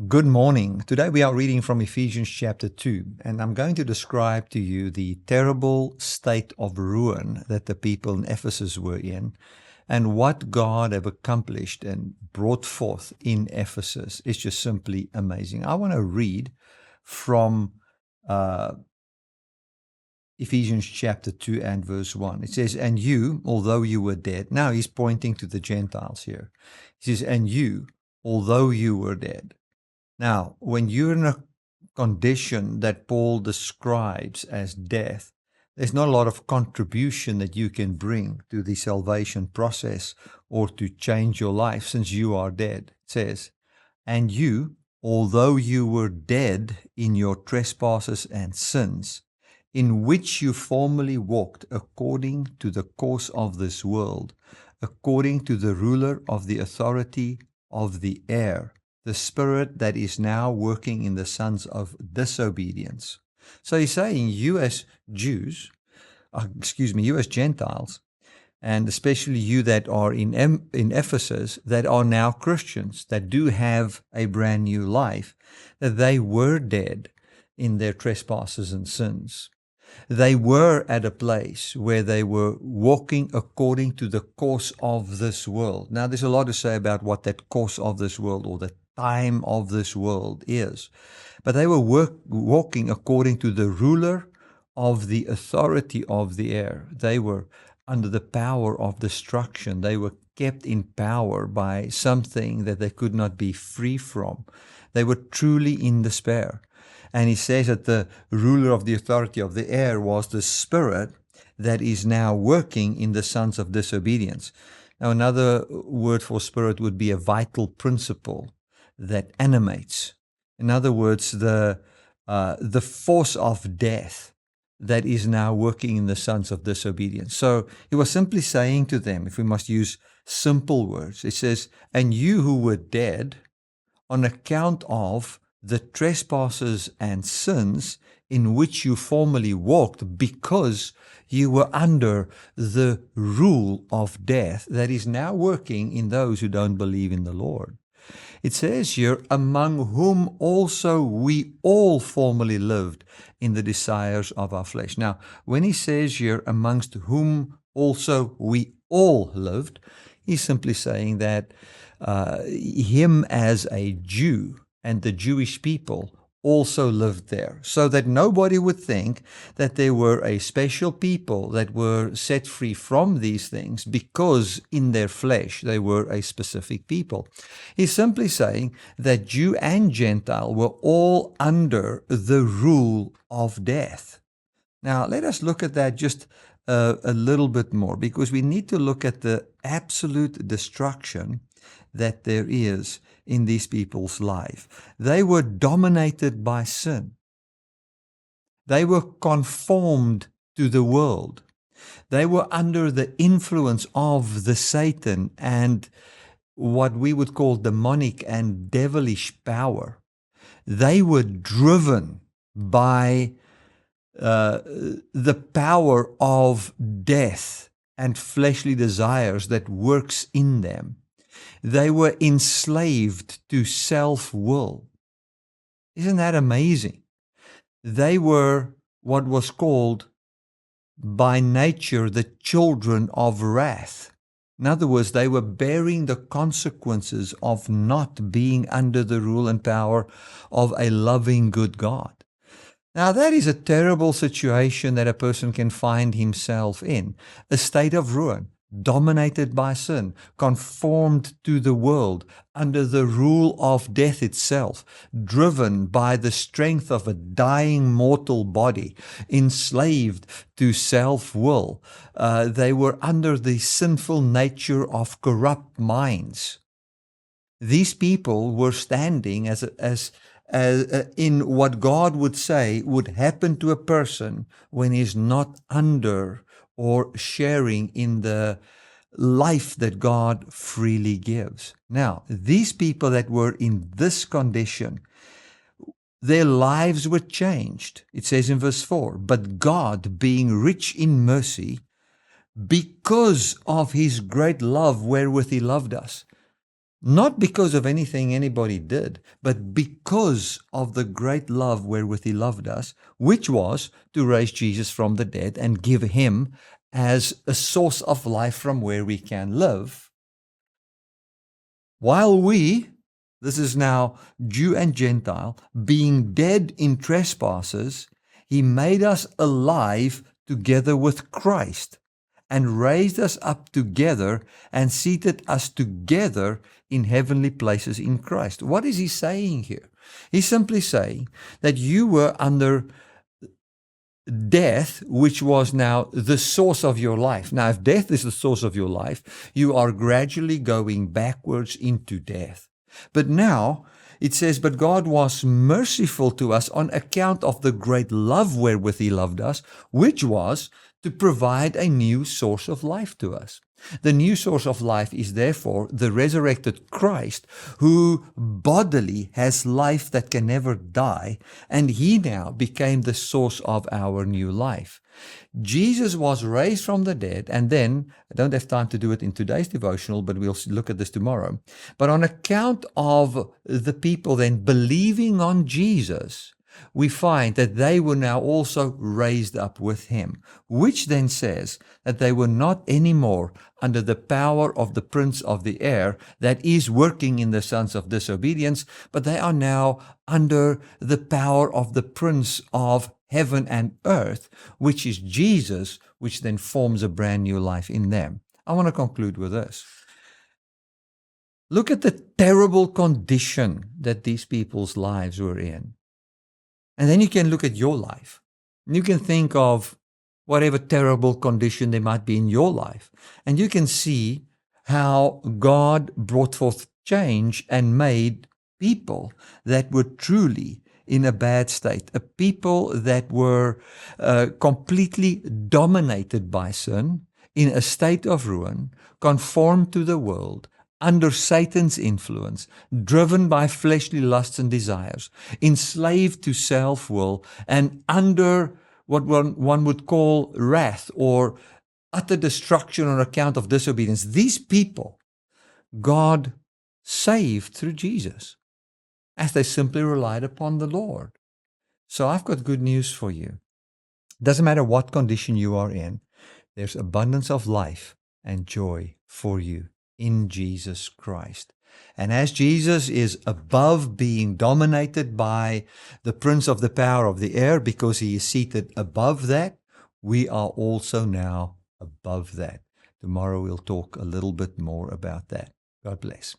Good morning. Today we are reading from Ephesians chapter 2, and I'm going to describe to you the terrible state of ruin that the people in Ephesus were in and what God have accomplished and brought forth in Ephesus. It's just simply amazing. I want to read from Ephesians chapter 2 and verse 1. It says, "And you, although you were dead." Now he's pointing to the Gentiles here. He says, "And you, although you were dead." Now, when you're in a condition that Paul describes as death, there's not a lot of contribution that you can bring to the salvation process or to change your life since you are dead. It says, "And you, although you were dead in your trespasses and sins, in which you formerly walked according to the course of this world, according to the ruler of the authority of the air, the spirit that is now working in the sons of disobedience." So he's saying you as Jews, you as Gentiles, and especially you that are in Ephesus, that are now Christians, that do have a brand new life, that they were dead in their trespasses and sins. They were at a place where they were walking according to the course of this world. Now, there's a lot to say about what that course of this world or the time of this world is. But they were walking according to the ruler of the authority of the air. They were under the power of destruction. They were kept in power by something that they could not be free from. They were truly in despair. And he says that the ruler of the authority of the air was the spirit that is now working in the sons of disobedience. Now, another word for spirit would be a vital principle that animates. In other words, the force of death that is now working in the sons of disobedience. So he was simply saying to them, if we must use simple words, it says, "And you who were dead on account of the trespasses and sins in which you formerly walked, because you were under the rule of death that is now working in those who don't believe in the Lord." It says here, "among whom also we all formerly lived in the desires of our flesh." Now, when he says here, "amongst whom also we all lived," he's simply saying that him as a Jew and the Jewish people also lived there, so that nobody would think that there were a special people that were set free from these things because in their flesh they were a specific people. He's simply saying that Jew and Gentile were all under the rule of death. Now, let us look at that just a little bit more, because we need to look at the absolute destruction that there is in these people's life. They were dominated by sin. They were conformed to the world. They were under the influence of the Satan and what we would call demonic and devilish power. They were driven by the power of death and fleshly desires that works in them. They were enslaved to self-will. Isn't that amazing? They were what was called by nature the children of wrath. In other words, they were bearing the consequences of not being under the rule and power of a loving, good God. Now, that is a terrible situation that a person can find himself in, a state of ruin, dominated by sin, conformed to the world, under the rule of death itself, driven by the strength of a dying mortal body, enslaved to self-will. They were under the sinful nature of corrupt minds. These people were standing as in what God would say would happen to a person when he's not under or sharing in the life that God freely gives. Now, these people that were in this condition, their lives were changed. It says in verse 4, "But God, being rich in mercy, because of his great love wherewith he loved us." not because of anything anybody did, but because of the great love wherewith he loved us, which was to raise Jesus from the dead and give him as a source of life from where we can live. While we, this is now Jew and Gentile, being dead in trespasses, he made us alive together with Christ, and raised us up together and seated us together in heavenly places in Christ. What is he saying here? He's simply saying that you were under death, which was now the source of your life. Now, if death is the source of your life, you are gradually going backwards into death. But now it says, but God was merciful to us on account of the great love wherewith he loved us, which was to provide a new source of life to us. The new source of life is therefore the resurrected Christ, who bodily has life that can never die, and he now became the source of our new life. Jesus was raised from the dead, and then, I don't have time to do it in today's devotional, but we'll look at this tomorrow. But on account of the people then believing on Jesus, we find that they were now also raised up with him, which then says that they were not anymore under the power of the prince of the air that is working in the sons of disobedience, but they are now under the power of the prince of heaven and earth, which is Jesus, which then forms a brand new life in them. I want to conclude with this. Look at the terrible condition that these people's lives were in. And then you can look at your life. You can think of whatever terrible condition there might be in your life. And you can see how God brought forth change and made people that were truly in a bad state, a people that were completely dominated by sin, in a state of ruin, conformed to the world, under Satan's influence, driven by fleshly lusts and desires, enslaved to self-will, and under what one would call wrath or utter destruction on account of disobedience. These people, God saved through Jesus, as they simply relied upon the Lord. So I've got good news for you. Doesn't matter what condition you are in, there's abundance of life and joy for you in Jesus Christ. And as Jesus is above being dominated by the prince of the power of the air, because he is seated above that, we are also now above that. Tomorrow we'll talk a little bit more about that. God bless.